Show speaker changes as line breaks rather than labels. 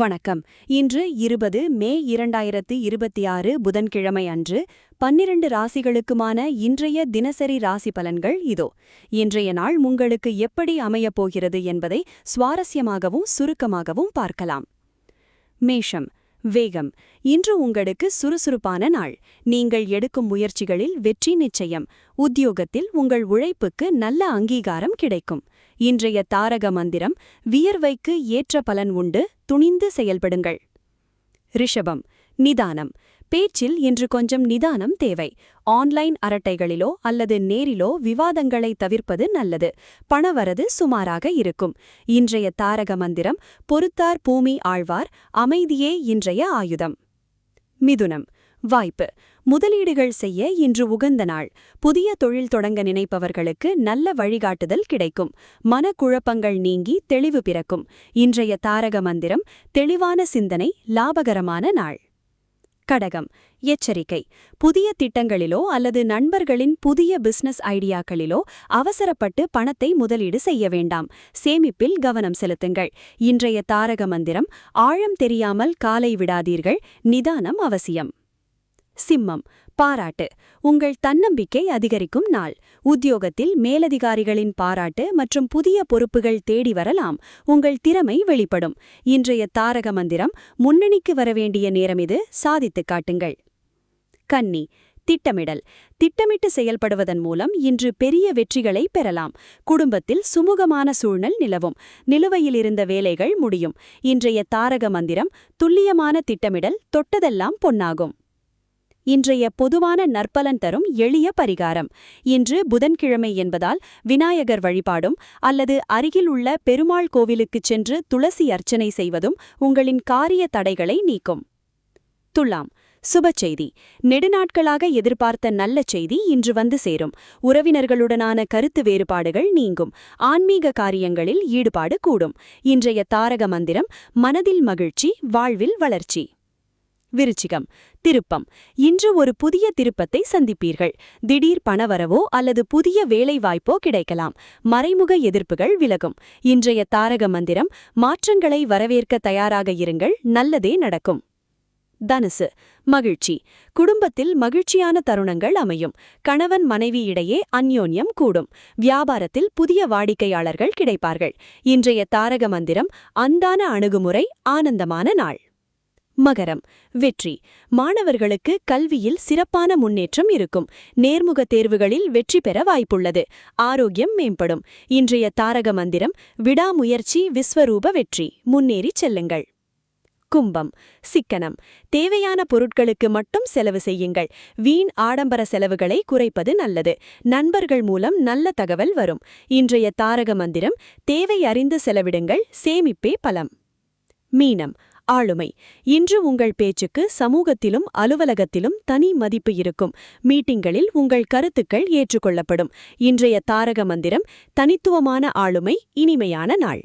வணக்கம். இன்று 20 மே 2026 புதன்கிழமை அன்று 12 ராசிகளுக்குமான இன்றைய தினசரி ராசி பலன்கள் இதோ. இன்றைய நாள் உங்களுக்கு எப்படி அமையப் போகிறது என்பதை சுவாரஸ்யமாகவும் சுருக்கமாகவும் பார்க்கலாம். மேஷம். வேகம். இன்று உங்களுக்கு சுறுசுறுப்பான நாள். நீங்கள் எடுக்கும் முயற்சிகளில் வெற்றி நிச்சயம். உத்தியோகத்தில் உங்கள் உழைப்புக்கு நல்ல அங்கீகாரம் கிடைக்கும். இன்றைய தாரக மந்திரம்: வியர்வைக்கு ஏற்ற பலன் உண்டு, துணிந்து செயல்படுங்கள். ரிஷபம். நிதானம். பேச்சில் இன்று கொஞ்சம் நிதானம் தேவை. ஆன்லைன் அரட்டைகளிலோ அல்லது நேரிலோ விவாதங்களை தவிர்ப்பது நல்லது. பணவரது சுமாராக இருக்கும். இன்றைய தாரக மந்திரம்: பொறுத்தார் பூமி ஆழ்வார், அமைதியே இன்றைய ஆயுதம். மிதுனம். வாய்ப்பு. முதலீடுகள் செய்ய இன்று உகந்த நாள். புதிய தொழில் தொடங்க நினைப்பவர்களுக்கு நல்ல வழிகாட்டுதல் கிடைக்கும். மனக்குழப்பங்கள் நீங்கி தெளிவு பிறக்கும். இன்றைய தாரக மந்திரம்: தெளிவான சிந்தனை, லாபகரமான நாள். கடகம். எச்சரிக்கை. புதிய திட்டங்களிலோ அல்லது நண்பர்களின் புதிய பிசினஸ் ஐடியாக்களிலோ அவசரப்பட்டு பணத்தை முதலீடு செய்ய வேண்டாம். சேமிப்பில் கவனம் செலுத்துங்கள். இன்றைய தாரக மந்திரம்: ஆழம் தெரியாமல் காலை விடாதீர்கள், நிதானம் அவசியம். சிம்மம். பாராட்டு. உங்கள் தன்னம்பிக்கை அதிகரிக்கும் நாள். உத்தியோகத்தில் மேலதிகாரிகளின் பாராட்டு மற்றும் புதிய பொறுப்புகள் தேடி வரலாம். உங்கள் திறமை வெளிப்படும். இன்றைய தாரக மந்திரம்: முன்னணிக்கு வரவேண்டிய நேரம் இது, சாதித்துக் காட்டுங்கள். கன்னி. திட்டமிடல். திட்டமிட்டு செயல்படுவதன் மூலம் இன்று பெரிய வெற்றிகளை பெறலாம். குடும்பத்தில் சுமூகமான சூழல் நிலவும். நிலுவையிலிருந்த வேலைகள் முடியும். இன்றைய தாரக மந்திரம்: துல்லியமான திட்டமிடல், தொட்டதெல்லாம் பொன்னாகும். இன்றைய பொதுவான நற்பலன் தரும் எளிய பரிகாரம். இன்று புதன்கிழமை என்பதால் விநாயகர் வழிபாடும் அல்லது அருகில் உள்ள பெருமாள் கோவிலுக்குச் சென்று துளசி அர்ச்சனை செய்வதும் உங்களின் காரிய தடைகளை நீக்கும். துலாம். சுப செய்தி. நெடுநாட்களாக எதிர்பார்த்த நல்ல செய்தி இன்று வந்து சேரும். உறவினர்களுடனான கருத்து வேறுபாடுகள் நீங்கும். ஆன்மீக காரியங்களில் ஈடுபாடு கூடும். இன்றைய தாரக மந்திரம்: மனதில் மகிழ்ச்சி, வாழ்வில் வளர்ச்சி. விருச்சிகம். திருப்பம். இன்று ஒரு புதிய திருப்பத்தை சந்திப்பீர்கள். திடீர் பணவரவோ அல்லது புதிய வேலை வாய்ப்போ கிடைக்கலாம். மறைமுக எதிர்ப்புகள் விலகும். இன்றைய தாரக மந்திரம்: மாற்றங்களை வரவேற்க தயாராக இருங்கள், நல்லதே நடக்கும். தனுசு. மகிழ்ச்சி. குடும்பத்தில் மகிழ்ச்சியான தருணங்கள் அமையும். கணவன் மனைவி இடையே அந்யோன்யம் கூடும். வியாபாரத்தில் புதிய வாடிக்கையாளர்கள் கிடைப்பார்கள். இன்றைய தாரக மந்திரம்: அன்பான அணுகுமுறை, ஆனந்தமான நாள். மகரம். வெற்றி. மாணவர்களுக்கு கல்வியில் சிறப்பான முன்னேற்றம் இருக்கும். நேர்முக தேர்வுகளில் வெற்றி பெற வாய்ப்புள்ளது. ஆரோக்கியம் மேம்படும். இன்றைய தாரக மந்திரம்: விடாமுயற்சி விஸ்வரூப வெற்றி, முன்னேறி செல்லுங்கள். கும்பம். சிக்கனம். தேவையான பொருட்களுக்கு மட்டும் செலவு செய்யுங்கள். வீண் ஆடம்பர செலவுகளை குறைப்பது நல்லது. நண்பர்கள் மூலம் நல்ல தகவல் வரும். இன்றைய தாரக மந்திரம்: தேவை அறிந்து செலவிடுங்கள், சேமிப்பே பலம். மீனம். ஆளுமை. இன்று உங்கள் பேச்சுக்கு சமூகத்திலும் அலுவலகத்திலும் தனி மதிப்பு இருக்கும். மீட்டிங்களில் உங்கள் கருத்துக்கள் ஏற்றுக்கொள்ளப்படும். இன்றைய தாரக மந்திரம்: தனித்துவமான ஆளுமை, இனிமையான நாள்.